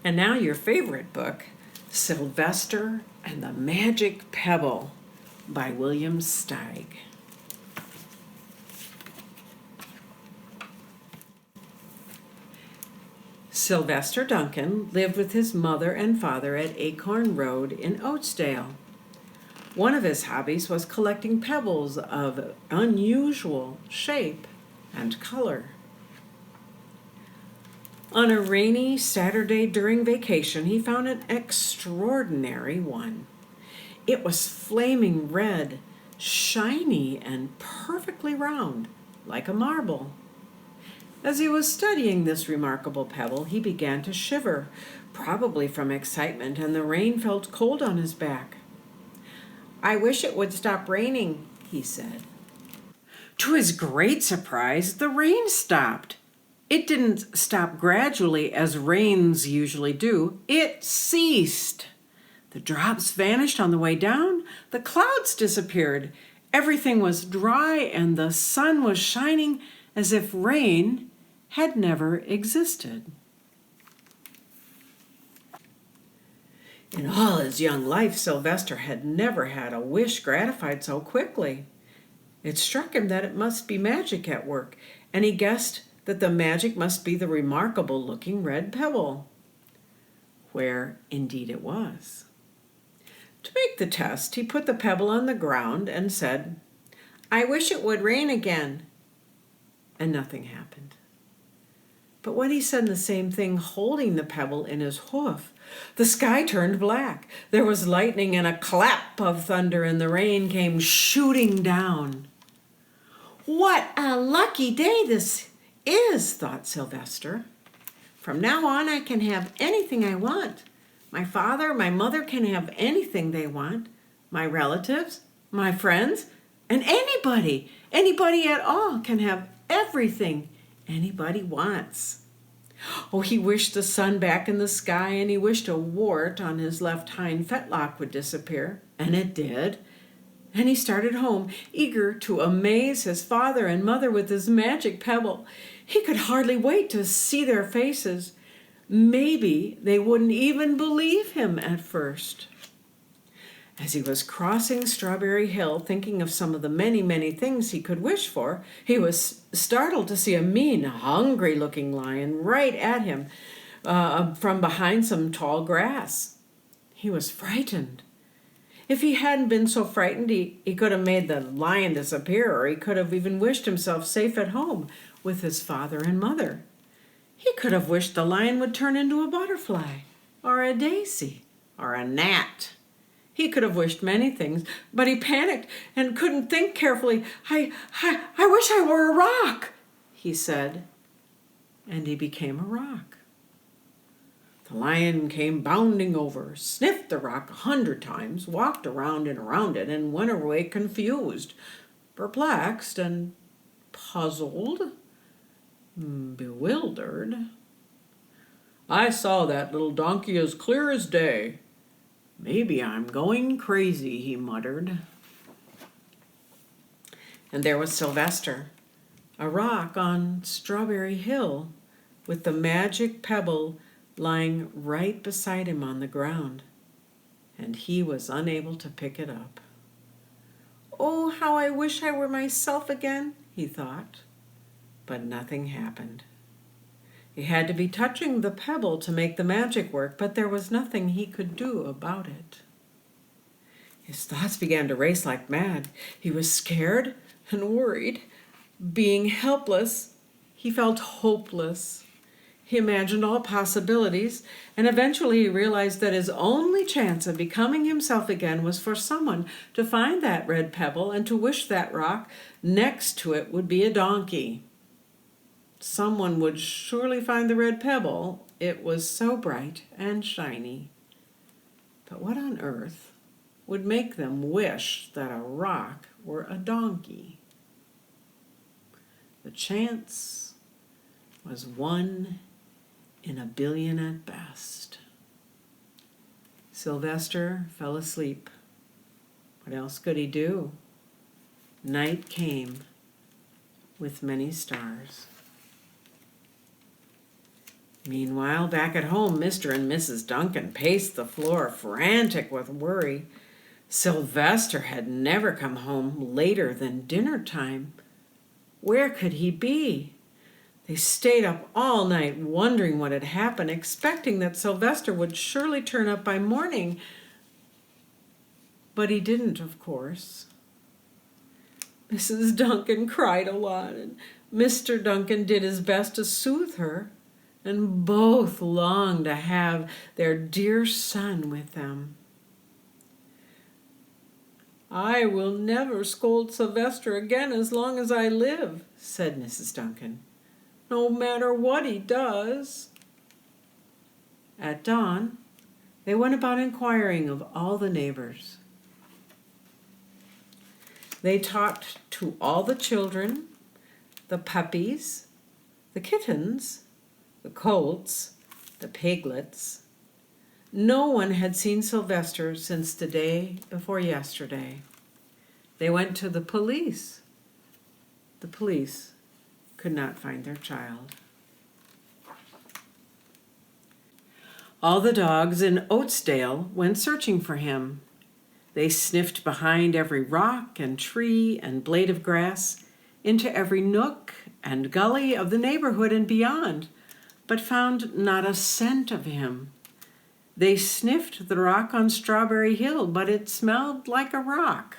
And now your favorite book, Sylvester and the Magic Pebble by William Steig. Sylvester Duncan lived with his mother and father at Acorn Road in Oatsdale. One of his hobbies was collecting pebbles of unusual shape and color. On a rainy Saturday during vacation, he found an extraordinary one. It was flaming red, shiny, and perfectly round, like a marble. As he was studying this remarkable pebble, he began to shiver, probably from excitement, and the rain felt cold on his back. "I wish it would stop raining," he said. To his great surprise, the rain stopped. It didn't stop gradually as rains usually do. It ceased. The drops vanished on the way down. The clouds disappeared. Everything was dry and the sun was shining as if rain had never existed. In all his young life, Sylvester had never had a wish gratified so quickly. It struck him that it must be magic at work, and he guessed that the magic must be the remarkable-looking red pebble, where indeed it was. To make the test, he put the pebble on the ground and said, "I wish it would rain again," and nothing happened. But when he said the same thing holding the pebble in his hoof, the sky turned black. There was lightning and a clap of thunder, and the rain came shooting down. "What a lucky day this is," thought Sylvester. "From now on, I can have anything I want. My father, my mother can have anything they want. My relatives, my friends, and anybody at all can have everything anybody wants." Oh, he wished the sun back in the sky, and he wished a wart on his left hind fetlock would disappear, and it did. And he started home, eager to amaze his father and mother with his magic pebble. He could hardly wait to see their faces. Maybe they wouldn't even believe him at first. As he was crossing Strawberry Hill, thinking of some of the many, many things he could wish for, he was startled to see a mean, hungry-looking lion right at him from behind some tall grass. He was frightened. If he hadn't been so frightened, he could have made the lion disappear, or he could have even wished himself safe at home with his father and mother. He could have wished the lion would turn into a butterfly, or a daisy, or a gnat. He could have wished many things, but he panicked and couldn't think carefully. I wish I were a rock," he said, and he became a rock. The lion came bounding over, sniffed the rock 100 times, walked around and around it, and went away confused, perplexed, and puzzled, bewildered. "I saw that little donkey as clear as day. Maybe I'm going crazy," he muttered. And there was Sylvester, a rock on Strawberry Hill, with the magic pebble lying right beside him on the ground, and he was unable to pick it up. "Oh, how I wish I were myself again," he thought, but nothing happened. He had to be touching the pebble to make the magic work, but there was nothing he could do about it. His thoughts began to race like mad. He was scared and worried. Being helpless, he felt hopeless. He imagined all possibilities, and eventually he realized that his only chance of becoming himself again was for someone to find that red pebble and to wish that rock next to it would be a donkey. Someone would surely find the red pebble. It was so bright and shiny. But what on earth would make them wish that a rock were a donkey? The chance was 1 in a billion at best. Sylvester fell asleep. What else could he do? Night came with many stars. Meanwhile, back at home, Mr. and Mrs. Duncan paced the floor, frantic with worry. Sylvester had never come home later than dinner time. Where could he be? They stayed up all night wondering what had happened, expecting that Sylvester would surely turn up by morning. But he didn't, of course. Mrs. Duncan cried a lot, and Mr. Duncan did his best to soothe her, and both longed to have their dear son with them. "I will never scold Sylvester again as long as I live," said Mrs. Duncan, "no matter what he does." At dawn, they went about inquiring of all the neighbors. They talked to all the children, the puppies, the kittens, the colts, the piglets. No one had seen Sylvester since the day before yesterday. They went to the police. The police could not find their child. All the dogs in Oatsdale went searching for him. They sniffed behind every rock and tree and blade of grass, into every nook and gully of the neighborhood and beyond, but found not a scent of him. They sniffed the rock on Strawberry Hill, but it smelled like a rock.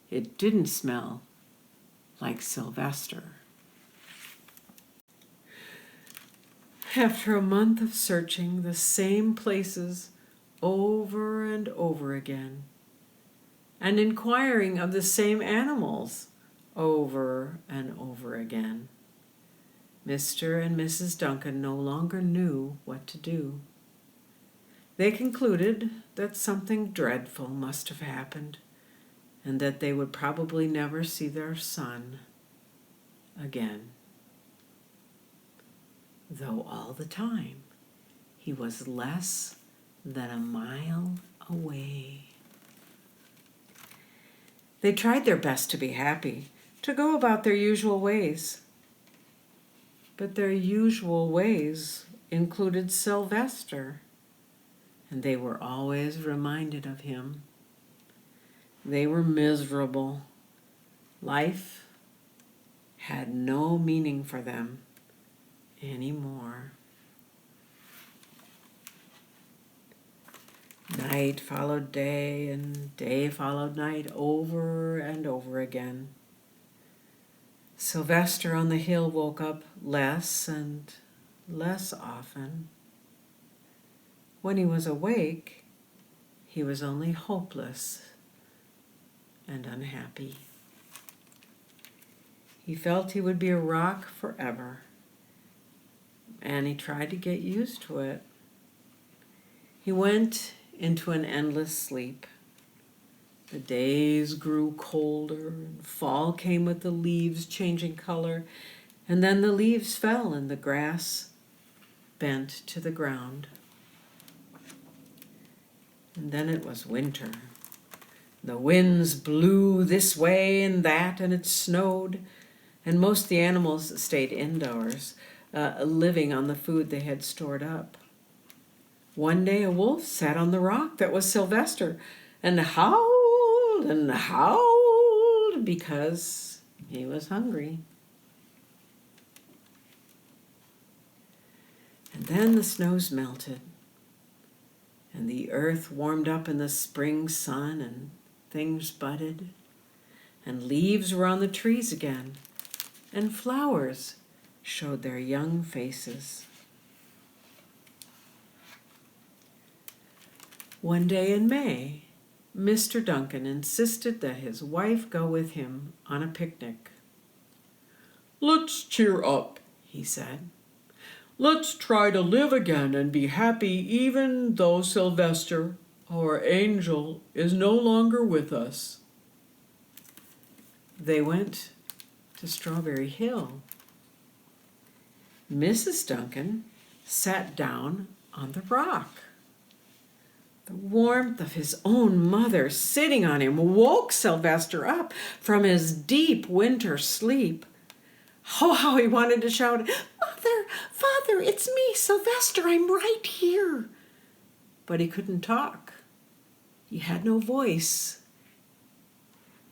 It didn't smell like Sylvester. After a month of searching the same places over and over again, and inquiring of the same animals over and over again, Mr. and Mrs. Duncan no longer knew what to do. They concluded that something dreadful must have happened, and that they would probably never see their son again. Though all the time he was less than a mile away. They tried their best to be happy, to go about their usual ways. But their usual ways included Sylvester, and they were always reminded of him. They were miserable. Life had no meaning for them anymore. Night followed day, and day followed night, over and over again. Sylvester on the hill woke up less and less often. When he was awake, he was only hopeless and unhappy. He felt he would be a rock forever, and he tried to get used to it. He went into an endless sleep. The days grew colder, and fall came with the leaves changing color, and then the leaves fell and the grass bent to the ground. And then it was winter. The winds blew this way and that, and it snowed, and most of the animals stayed indoors, living on the food they had stored up. One day a wolf sat on the rock that was Sylvester and howled because he was hungry. And then the snows melted, and the earth warmed up in the spring sun, and things budded, and leaves were on the trees again, and flowers showed their young faces. One day in May, Mr. Duncan insisted that his wife go with him on a picnic. "Let's cheer up," he said. "Let's try to live again and be happy even though Sylvester, our angel, is no longer with us." They went to Strawberry Hill. Mrs. Duncan sat down on the rock. The warmth of his own mother sitting on him woke Sylvester up from his deep winter sleep. Oh, how he wanted to shout, "Mother, Father, it's me, Sylvester, I'm right here." But he couldn't talk. He had no voice.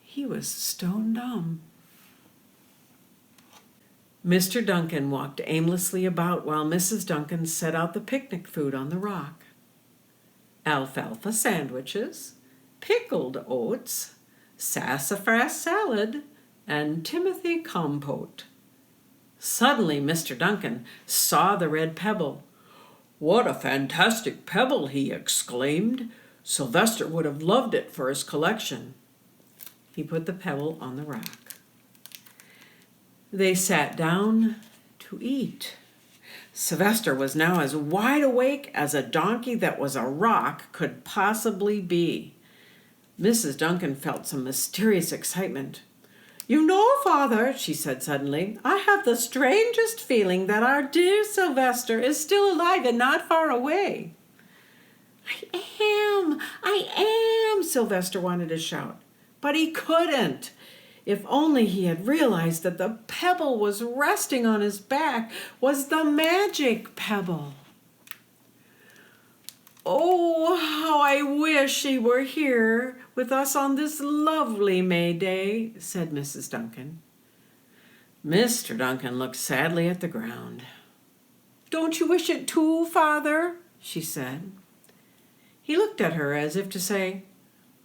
He was stone dumb. Mr. Duncan walked aimlessly about while Mrs. Duncan set out the picnic food on the rock. Alfalfa sandwiches, pickled oats, sassafras salad, and Timothy compote. Suddenly Mr. Duncan saw the red pebble. "What a fantastic pebble!" he exclaimed. "Sylvester would have loved it for his collection." He put the pebble on the rock. They sat down to eat. Sylvester was now as wide awake as a donkey that was a rock could possibly be. Mrs. Duncan felt some mysterious excitement. "You know, Father," she said suddenly, "I have the strangest feeling that our dear Sylvester is still alive and not far away." I am, Sylvester wanted to shout, but he couldn't. If only he had realized that the pebble was resting on his back was the magic pebble. "Oh, how I wish he were here with us on this lovely May Day," said Mrs. Duncan. Mr. Duncan looked sadly at the ground. "Don't you wish it too, Father?" she said. He looked at her as if to say,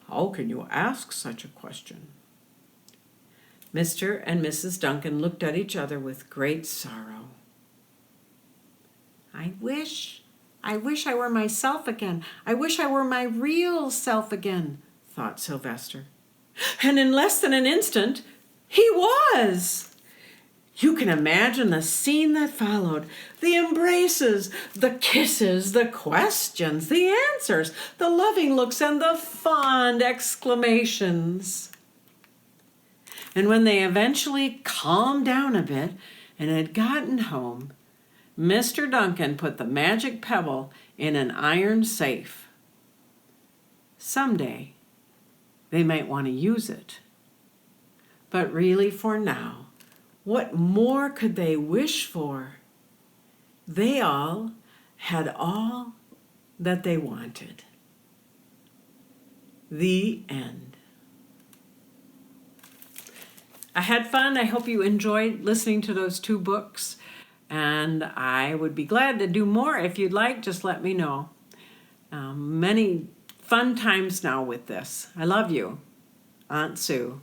"How can you ask such a question?" Mr. and Mrs. Duncan looked at each other with great sorrow. I wish I were myself again. I wish I were my real self again," thought Sylvester. And in less than an instant, he was. You can imagine the scene that followed. The embraces, the kisses, the questions, the answers, the loving looks, and the fond exclamations. And when they eventually calmed down a bit and had gotten home, Mr. Duncan put the magic pebble in an iron safe. Someday, they might want to use it. But really, for now, what more could they wish for? They all had all that they wanted. The end. I had fun. I hope you enjoyed listening to those two books. And I would be glad to do more. If you'd like, just let me know. Many fun times now with this. I love you. Aunt Sue.